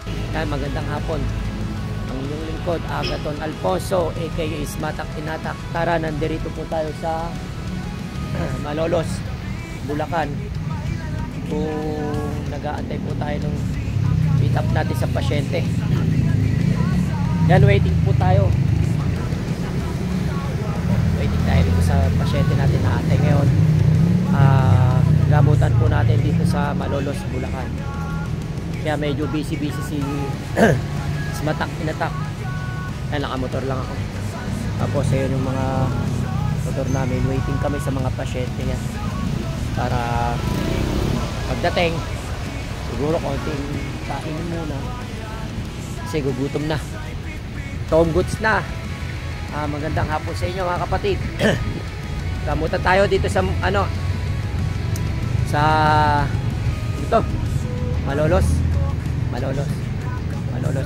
Yan, magandang hapon. Ang inyong lingkod, Agaton Alfonso, aka Ismatak Inatak. Tara, nandirito po tayo sa Malolos, Bulacan. Kung nag-aantay po tayo ng meet up natin sa pasyente. Yan, waiting po tayo. Waiting tayo dito sa pasyente natin na ate ngayon. Gamutan po natin dito sa Malolos, Bulacan. Kaya medyo busy si Ismatak Inatak. Yan, nakamotor lang ako. Tapos ayun yung mga motor namin. Waiting kami sa mga pasyente yan. Para pagdating, siguro konting kainin muna. Kasi gugutom na. Tom goods na. Magandang hapon sa inyo mga kapatid. Gamutan tayo dito sa sa ito Malolos.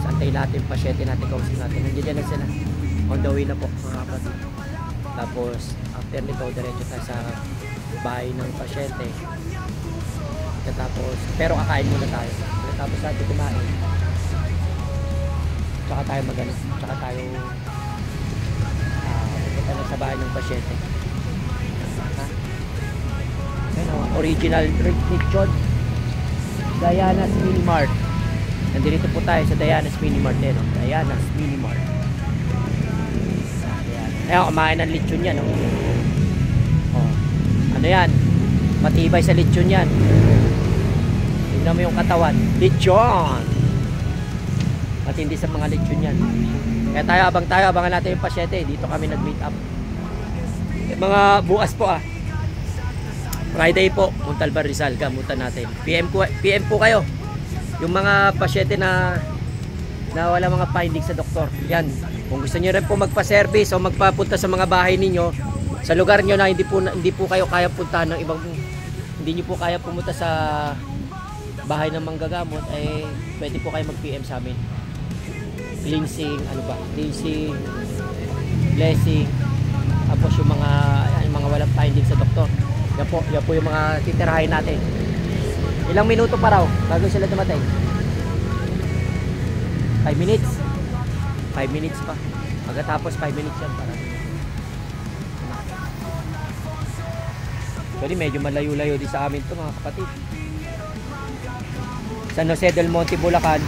Antayin natin pasyente natin, kausap natin. Nandiyan na sila, on the way na po mga kapatid. Tapos after nito diretso tayo sa bahay ng pasyente. Tapos pero kakain muna tayo. Tapos natin kumain, tsaka tayo tsaka tayo pupunta na sa bahay ng pasyente. Original lechon Diana's Mini Mart. Nandito po tayo sa Diana's Mini Mart din, no? Diana's Mini Mart. Ayan, kumain ng lechon yan, no? Ano yan, matibay sa lechon yan. Tignan mo yung katawan, lechon. Matindi sa mga lechon yan. Kaya abangan natin yung pasyente. Dito kami nag-meet up. Mga bukas po Friday po, Montalban Rizal, gamutan natin. PM po kayo. Yung mga pasyente na wala mga findings sa doktor. Yan. Kung gusto niyo rin po magpa-service o magpapunta sa mga bahay ninyo, sa lugar niyo na hindi po kayo kaya puntahan ng ibang, hindi niyo po kaya pumunta sa bahay ng manggagamot, pwede po kayo mag-PM sa amin. Cleansing, cleansing, blessing, tapos yung mga walang findings sa doktor. Yan po yung mga titirahin natin. Ilang minuto pa raw bago sila dumating? 5 minutes? 5 minutes pa. Pagkatapos 5 minutes yan para. Actually medyo malayo-layo din sa amin to mga kapatid. San Jose del Monte, Bulacan,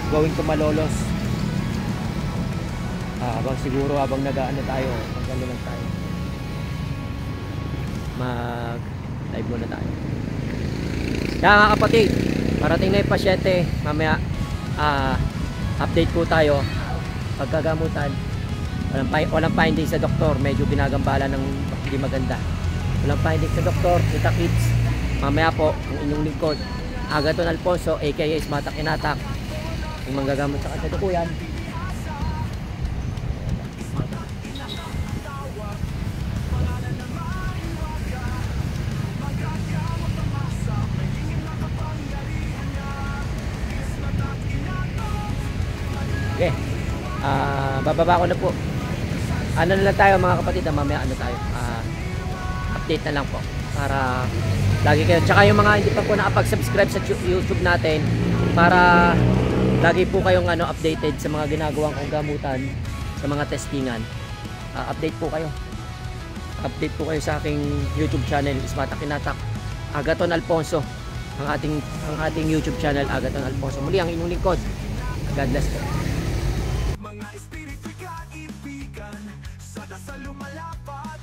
going to Malolos. Habang nag-aano tayo, mag-ano lang tayo. Mag-live muna tayo. Kaya mga kapatid, parating na yung pasyente. Mamaya update po tayo. Pagkagamutan, walang findings sa doktor. Medyo binagambala ng hindi maganda. Walang findings sa doktor. Kita kids. Mamaya po, ang inyong lingkod, Agaton Alfonso, aka Ismatak Inatak, yung manggagamot sa kasalukuyan. Okay. Bababa ko na po. Ano na lang tayo mga kapatid, mamaya update na lang po para lagi kayo, tsaka yung mga hindi pa po nakapag-subscribe sa YouTube natin, para lagi po kayong updated sa mga ginagawang kong gamutan, sa mga testingan. Update po kayo sa aking YouTube channel, Ismatak Inatak, Agaton Alfonso, ang ating YouTube channel, Agaton Alfonso. Muli ang inyong lingkod. God bless po. Mga espiritu kaibigan, sa dasal lumalapat,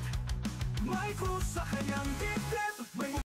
may kusa kanyang dibdib.